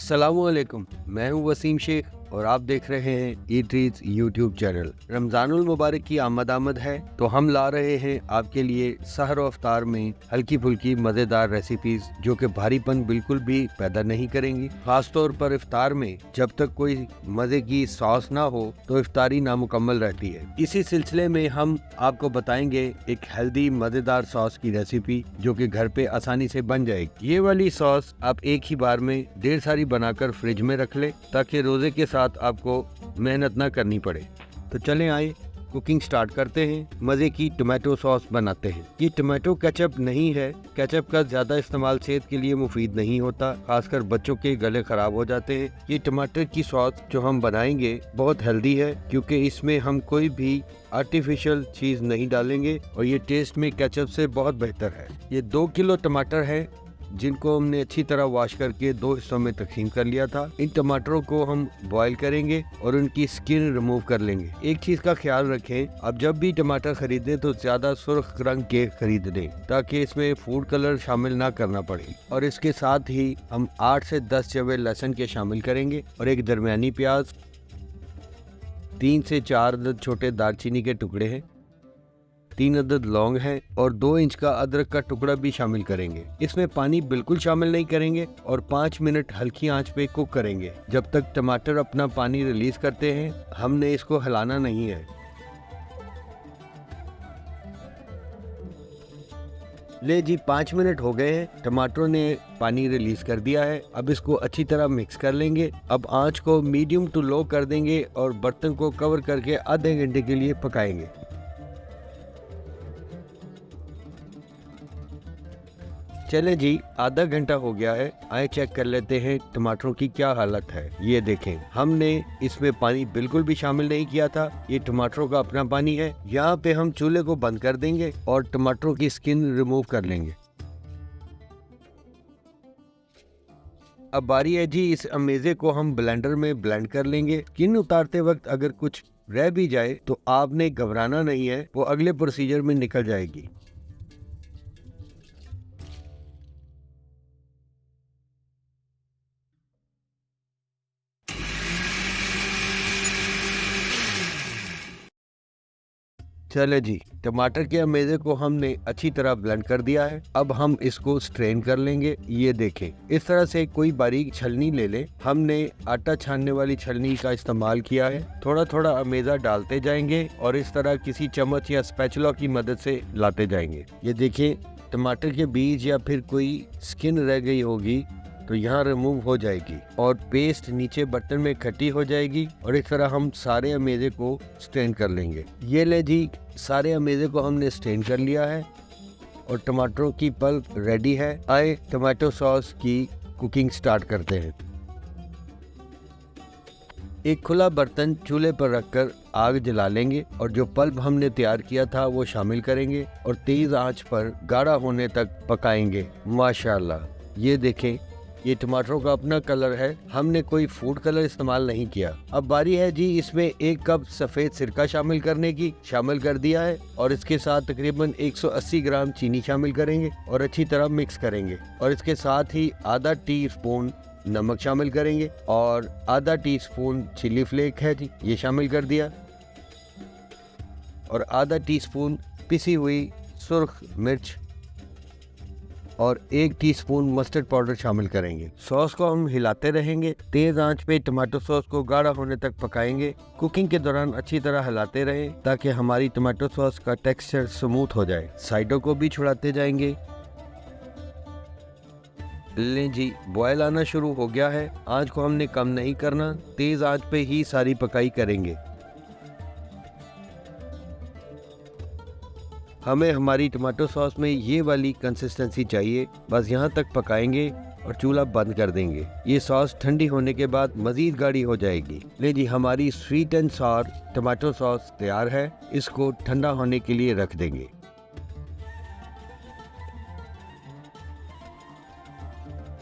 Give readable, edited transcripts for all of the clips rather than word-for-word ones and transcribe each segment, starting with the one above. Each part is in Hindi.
अस्सलामुअलैकुम, मैं हूं वसीम शेख और आप देख रहे हैं ईटरीज यूट्यूब चैनल। रमज़ानुल मुबारक की आमद है तो हम ला रहे हैं आपके लिए सहर और इफ्तार में हल्की फुल्की मज़ेदार रेसिपीज जो कि भारीपन बिल्कुल भी पैदा नहीं करेंगी। खास तौर पर इफ्तार में जब तक कोई मज़े की सॉस ना हो तो इफ्तारी नामुकम्मल रहती है। इसी सिलसिले में हम आपको बताएंगे एक हेल्दी मज़ेदार सॉस की रेसिपी जो कि घर पे आसानी से बन जाएगी। ये वाली सॉस आप एक ही बार में ढेर सारी बनाकर फ्रिज में रख ले ताकि रोजे के साथ आपको मेहनत ना करनी पड़े। तो चलें आए कुकिंग स्टार्ट करते हैं। मज़े की टोमेटो सॉस बनाते हैं। ये टोमेटो केचप नहीं है। केचप का ज्यादा इस्तेमाल सेहत के लिए मुफीद नहीं होता, खासकर बच्चों के गले खराब हो जाते हैं। ये टमाटर की सॉस जो हम बनाएंगे बहुत हेल्दी है क्योंकि इसमें हम कोई भी आर्टिफिशियल चीज नहीं डालेंगे और ये टेस्ट में केचप से बहुत बेहतर है। ये 2 किलो टमाटर है जिनको हमने अच्छी तरह वॉश करके 2 हिस्सों में तकसीम कर लिया था। इन टमाटरों को हम बॉईल करेंगे और उनकी स्किन रिमूव कर लेंगे। एक चीज का ख्याल रखें, अब जब भी टमाटर खरीदें तो ज्यादा सुर्ख रंग के खरीद दें ताकि इसमें फूड कलर शामिल ना करना पड़े। और इसके साथ ही हम 8 से 10 जवे लहसुन के शामिल करेंगे और एक दरमियानी प्याज, 3 से 4 अदद छोटे दालचीनी के टुकड़े हैं, 3 अदद लौंग है और 2 इंच का अदरक का टुकड़ा भी शामिल करेंगे। इसमें पानी बिल्कुल शामिल नहीं करेंगे और 5 मिनट हल्की आंच पे कुक करेंगे। जब तक टमाटर अपना पानी रिलीज करते हैं हमने इसको हिलाना नहीं है। ले जी 5 मिनट हो गए हैं, टमाटरों ने पानी रिलीज कर दिया है। अब इसको अच्छी तरह मिक्स कर लेंगे। अब आंच को मीडियम टू लो कर देंगे और बर्तन को कवर करके आधे घंटे के लिए पकाएंगे। चले जी आधा घंटा हो गया है, आए चेक कर लेते हैं टमाटरों की क्या हालत है। ये देखें, हमने इसमें पानी बिल्कुल भी शामिल नहीं किया था। ये टमाटरों का अपना पानी है। यहाँ पे हम चूल्हे को बंद कर देंगे और टमाटरों की स्किन रिमूव कर लेंगे। अब बारी है जी इस अमेजे को हम ब्लेंडर में ब्लेंड कर लेंगे। स्किन उतारते वक्त अगर कुछ रह भी जाए तो आपने घबराना नहीं है, वो अगले प्रोसीजर में निकल जाएगी। चले जी, टमाटर के अमेजे को हमने अच्छी तरह ब्लेंड कर दिया है। अब हम इसको स्ट्रेन कर लेंगे। ये देखें, इस तरह से कोई बारीक छलनी ले लें। हमने आटा छानने वाली छलनी का इस्तेमाल किया है। थोड़ा थोड़ा अमेजा डालते जाएंगे और इस तरह किसी चम्मच या स्पैचुला की मदद से लाते जाएंगे। ये देखिए, टमाटर के बीज या फिर कोई स्किन रह गई होगी तो यहाँ रिमूव हो जाएगी और पेस्ट नीचे बर्तन में इकट्ठी हो जाएगी और इस तरह हम सारे अमेजे को स्ट्रेन कर लेंगे। ये ले जी, सारे अमेजे को हमने स्ट्रेन कर लिया है और टमाटरों की पल्प रेडी है। आए टमाटो सॉस की कुकिंग स्टार्ट करते हैं। एक खुला बर्तन चूल्हे पर रखकर आग जला लेंगे और जो पल्प हमने तैयार किया था वो शामिल करेंगे और तेज आंच पर गाढ़ा होने तक पकाएंगे। माशाल्लाह, ये देखें, ये टमाटरों का अपना कलर है, हमने कोई फूड कलर इस्तेमाल नहीं किया। अब बारी है जी इसमें 1 कप सफेद सिरका शामिल करने की। शामिल कर दिया है और इसके साथ तकरीबन 180 ग्राम चीनी शामिल करेंगे और अच्छी तरह मिक्स करेंगे और इसके साथ ही आधा टीस्पून नमक शामिल करेंगे और आधा टीस्पून चिली फ्लेक है जी, ये शामिल कर दिया और आधा टीस्पून पिसी हुई सुर्ख मिर्च और 1 टीस्पून मस्टर्ड पाउडर शामिल करेंगे। सॉस को हम हिलाते रहेंगे। तेज आंच पे टमाटो सॉस को गाढ़ा होने तक पकाएंगे। कुकिंग के दौरान अच्छी तरह हिलाते रहें ताकि हमारी टमाटो सॉस का टेक्सचर स्मूथ हो जाए। साइडों को भी छुड़ाते जाएंगे। लें जी, बॉयल आना शुरू हो गया है। आंच को हमने कम नहीं करना, तेज आंच पे ही सारी पकाई करेंगे। हमें हमारी टमाटो सॉस में ये वाली कंसिस्टेंसी चाहिए, बस यहाँ तक पकाएंगे और चूल्हा बंद कर देंगे। ये सॉस ठंडी होने के बाद मजीद गाढ़ी हो जाएगी। ले जी, हमारी sweet and sour tomato sauce तैयार है। इसको ठंडा होने के लिए रख देंगे।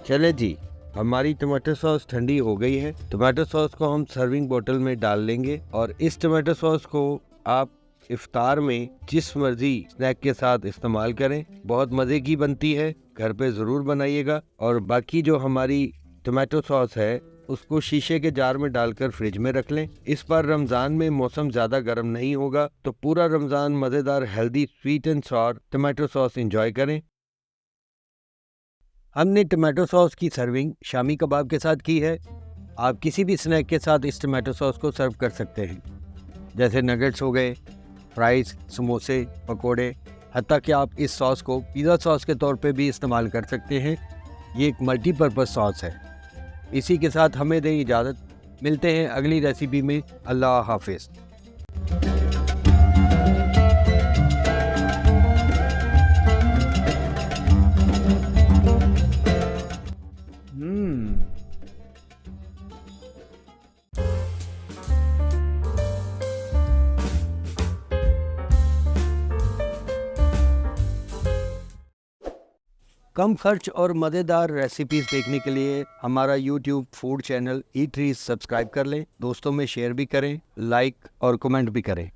चले जी, हमारी टमाटो सॉस ठंडी हो गई है। टमाटो सॉस को हम सर्विंग बोतल में डाल लेंगे और इस टमाटो सॉस को आप इफ्तार में जिस मर्जी स्नैक के साथ इस्तेमाल करें। बहुत मज़े की बनती है, घर पे ज़रूर बनाइएगा। और बाकी जो हमारी टमाटो सॉस है उसको शीशे के जार में डालकर फ्रिज में रख लें। इस बार रमज़ान में मौसम ज़्यादा गर्म नहीं होगा तो पूरा रमज़ान मज़ेदार healthy sweet and sour tomato sauce enjoy करें। हमने टमाटो सॉस की सर्विंग शामी कबाब के साथ की है। आप किसी भी स्नैक के साथ इस टमाटो सॉस को सर्व कर सकते हैं, जैसे नगेट्स हो गए, फ्राइज़, समोसे, पकोड़े, हत्ता कि आप इस सॉस को पिज़्ज़ा सॉस के तौर पे भी इस्तेमाल कर सकते हैं। ये एक मल्टीपर्पज़ सॉस है। इसी के साथ हमें दें इजाज़त, मिलते हैं अगली रेसिपी में। अल्लाह हाफिज़। कम खर्च और मज़ेदार रेसिपीज़ देखने के लिए हमारा YouTube food channel eateries subscribe कर लें, दोस्तों में शेयर भी करें, लाइक और कमेंट भी करें।